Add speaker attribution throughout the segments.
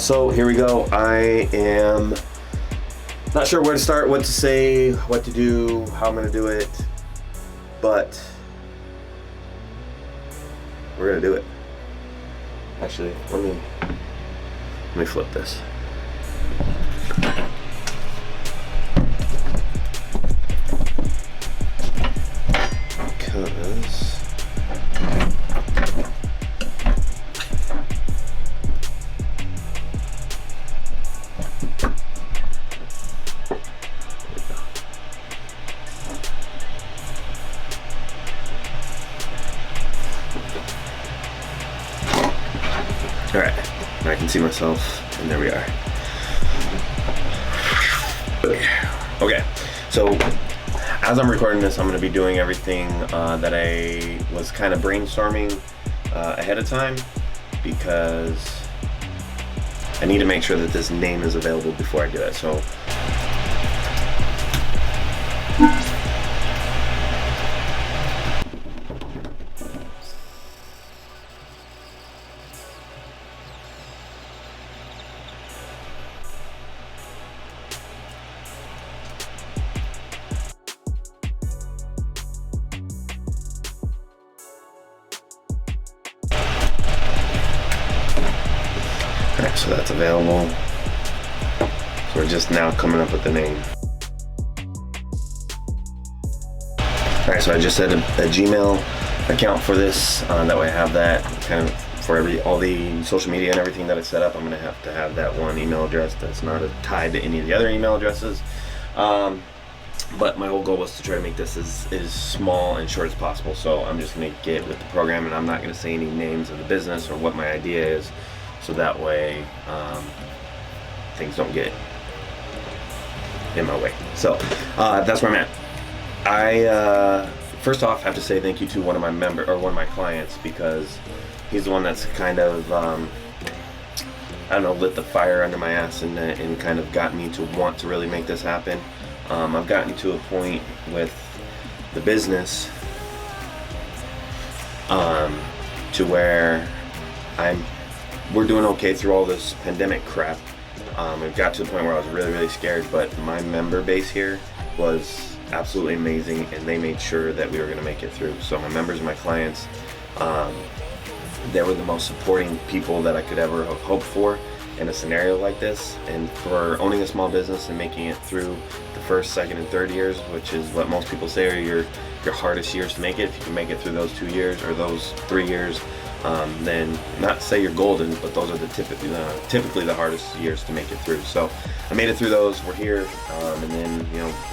Speaker 1: So here we go. I am not sure where to start, what to say, what to do, how I'm gonna do it, but we're gonna do it. Actually, let me flip this. Because all right, I can see myself, and there we are. Okay, so as I'm recording this, I'm going to be doing everything that I was kind of brainstorming ahead of time, because I need to make sure that this name is available before I do it. So alright, so that's available. So we're just now coming up with the name. Alright, so I just set a Gmail account for this. That way I have that kind of for all the social media and everything that I set up. I'm gonna have to have that one email address that's not tied to any of the other email addresses. But my whole goal was to try to make this as small and short as possible. So I'm just gonna get with the program, and I'm not gonna say any names of the business or what my idea is. So that way, things don't get in my way. So that's where I'm at. I first off have to say thank you to one of my clients, because he's the one that's kind of I don't know, lit the fire under my ass and kind of got me to want to really make this happen. I've gotten to a point with the business to where we're doing okay through all this pandemic crap. It got to the point where I was really scared, but my member base here was absolutely amazing, and they made sure that we were going to make it through. So my members and my clients, they were the most supporting people that I could ever have hoped for in a scenario like this. And for owning a small business and making it through the first, second, and third years, which is what most people say are your hardest years to make it, if you can make it through those 2 years or those 3 years, then not to say you're golden, but those are typically the hardest years to make it through. So I made it through those. We're here, and then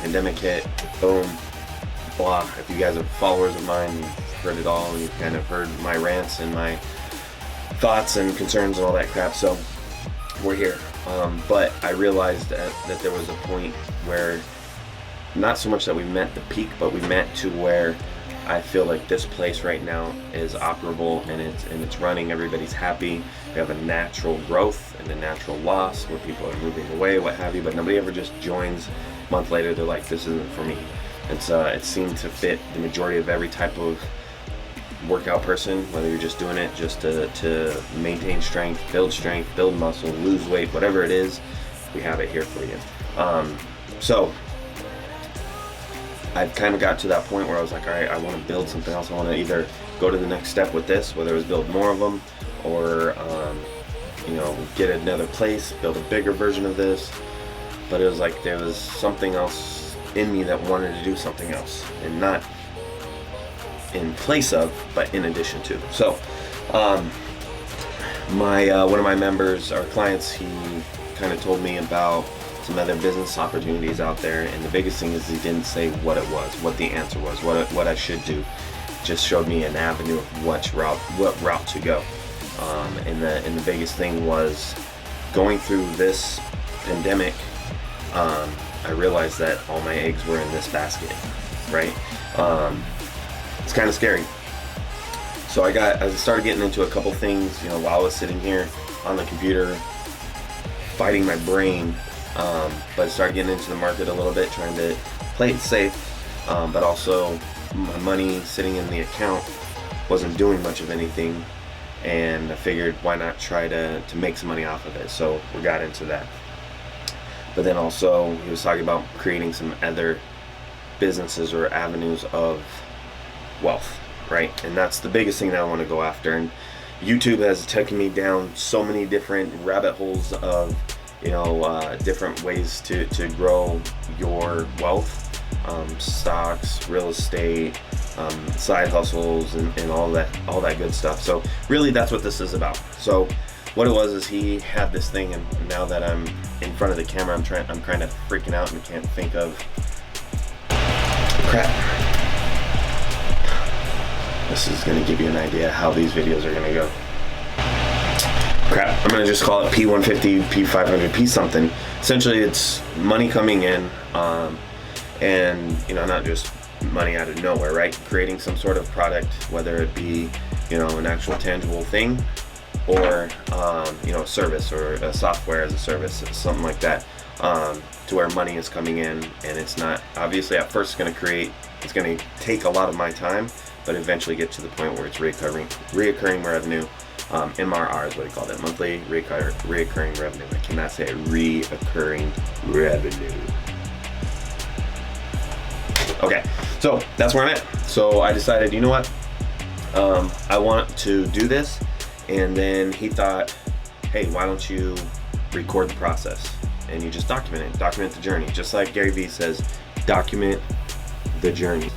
Speaker 1: pandemic hit, boom, blah. If you guys are followers of mine, you've heard it all, and you've kind of heard my rants and my thoughts and concerns and all that crap. So we're here, but I realized that there was a point where not so much that we met the peak, but we met to where I feel like this place right now is operable, and it's running. Everybody's happy. We have a natural growth and a natural loss where people are moving away, what have you, but nobody ever just joins a month later. They're like, this isn't for me. It seemed to fit the majority of every type of workout person, whether you're just doing it just to maintain strength, build muscle, lose weight, whatever it is, we have it here for you. So I kind of got to that point where I was like, all right, I want to build something else. I want to either go to the next step with this, whether it was build more of them, or get another place, build a bigger version of this. But it was like there was something else in me that wanted to do something else, and not in place of, but in addition to. So one of my members, our clients, he kind of told me about some other business opportunities out there, and the biggest thing is he didn't say what it was, what the answer was, what I should do. Just showed me an avenue of what route to go. And the biggest thing was going through this pandemic. I realized that all my eggs were in this basket, right? It's kind of scary. So I started getting into a couple things, while I was sitting here on the computer fighting my brain. But I started getting into the market a little bit, trying to play it safe, but also my money sitting in the account wasn't doing much of anything, and I figured why not try to make some money off of it. So we got into that. But then also he was talking about creating some other businesses or avenues of wealth, right? And that's the biggest thing that I want to go after. And YouTube has taken me down so many different rabbit holes of, you know, different ways to grow your wealth, stocks, real estate, side hustles, and all that good stuff. So really that's what this is about. So what it was is he had this thing, and now that I'm in front of the camera, I'm kind of freaking out and can't think of crap. This is going to give you an idea how these videos are going to go. Crap, I'm going to just call it P150, P500, P something. Essentially it's money coming in, and you know, not just money out of nowhere, right? Creating some sort of product, whether it be, you know, an actual tangible thing, or you know, a service or a software as a service, something like that, to where money is coming in, and it's not, obviously at first it's going to take a lot of my time, but eventually get to the point where it's reoccurring revenue. MRR is what he called it, monthly reoccurring revenue. I cannot say reoccurring revenue. Okay, so that's where I'm at. So I decided, you know what, I want to do this. And then he thought, hey, why don't you record the process and you just document the journey, just like Gary Vee says, document the journey.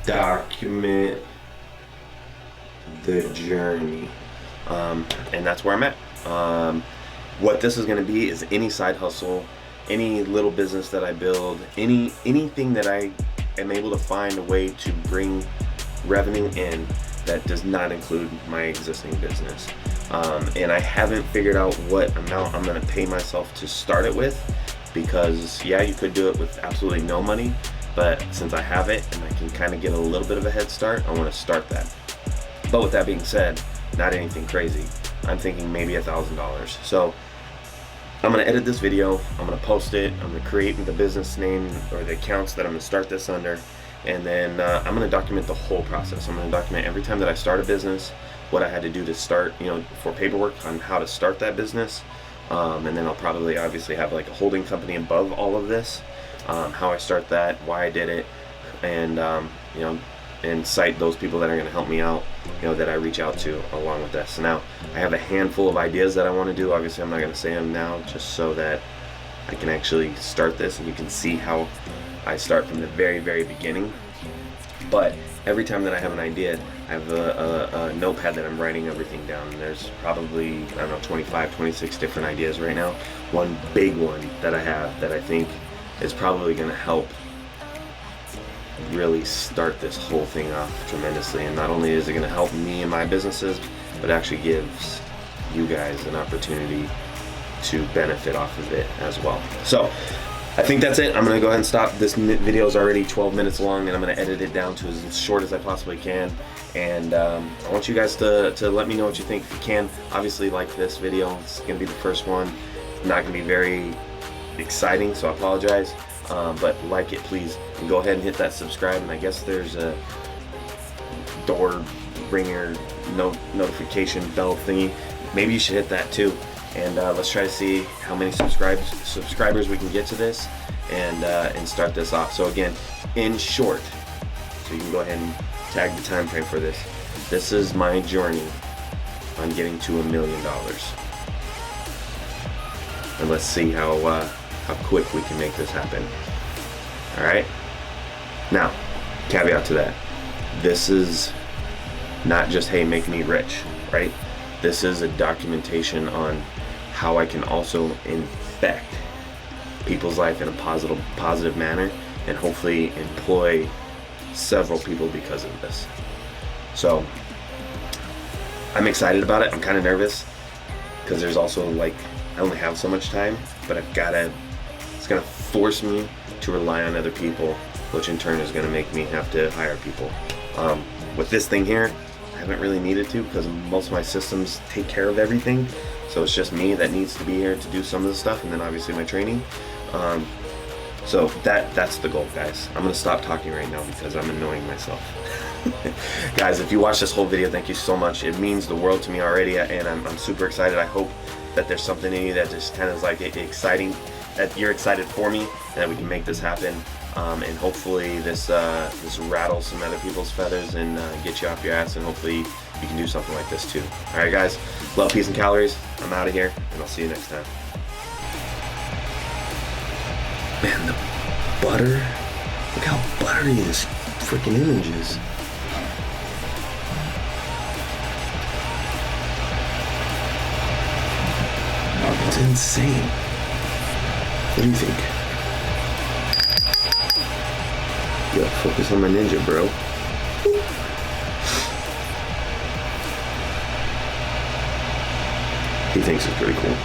Speaker 1: Document the journey. And that's where I'm at. What this is going to be is any side hustle, any little business that I build, anything that I am able to find a way to bring revenue in that does not include my existing business. And I haven't figured out what amount I'm going to pay myself to start it with, because yeah, you could do it with absolutely no money, but since I have it and I can kind of get a little bit of a head start, I want to start that. But with that being said, not anything crazy. I'm thinking maybe $1,000. So I'm going to edit this video, I'm going to post it, I'm going to create the business name or the accounts that I'm going to start this under, and then I'm going to document the whole process. I'm going to document every time that I start a business, what I had to do to start, you know, for paperwork on how to start that business, and then I'll probably obviously have like a holding company above all of this, how I start that, why I did it, and you know, and cite those people that are going to help me out, you know, that I reach out to along with this. So now I have a handful of ideas that I want to do. Obviously I'm not going to say them now, just so that I can actually start this and you can see how I start from the very, very beginning. But every time that I have an idea, I have a notepad that I'm writing everything down. There's probably, I don't know, 25, 26 different ideas right now. One big one that I have that I think is probably going to help really start this whole thing off tremendously. And not only is it going to help me and my businesses, but actually gives you guys an opportunity to benefit off of it as well. So I think that's it. I'm going to go ahead and stop. This video is already 12 minutes long, and I'm going to edit it down to as short as I possibly can. And I want you guys to let me know what you think. If you can, obviously like this video. It's going to be the first one. Not going to be very exciting, so I apologize. But like it, please. And go ahead and hit that subscribe. And I guess there's a door ringer notification bell thingy. Maybe you should hit that too. And let's try to see how many subscribers we can get to this, and start this off. So again, in short, so you can go ahead and tag the time frame for this. This is my journey on getting to $1 million, and let's see how quick we can make this happen. All right. Now, caveat to that: this is not just, hey, make me rich, right? This is a documentation on how I can also infect people's life in a positive manner, and hopefully employ several people because of this. So I'm excited about it. I'm kind of nervous because there's also, like, I only have so much time, but it's gonna force me to rely on other people, which in turn is gonna make me have to hire people. With this thing here, I haven't really needed to, because most of my systems take care of everything. So it's just me that needs to be here to do some of the stuff, and then obviously my training. So that's the goal, guys. I'm gonna stop talking right now because I'm annoying myself. Guys, if you watched this whole video, thank you so much. It means the world to me already, and I'm super excited. I hope that there's something in you that just kind of is like exciting, that you're excited for me, and that we can make this happen. And hopefully this rattles some other people's feathers and get you off your ass, and hopefully you can do something like this too. All right, guys. Love, peace, and calories. I'm out of here, and I'll see you next time. Man, the butter. Look how buttery this freaking image is. It's insane. What do you think? Yo, focus on my ninja, bro. He thinks it's pretty cool.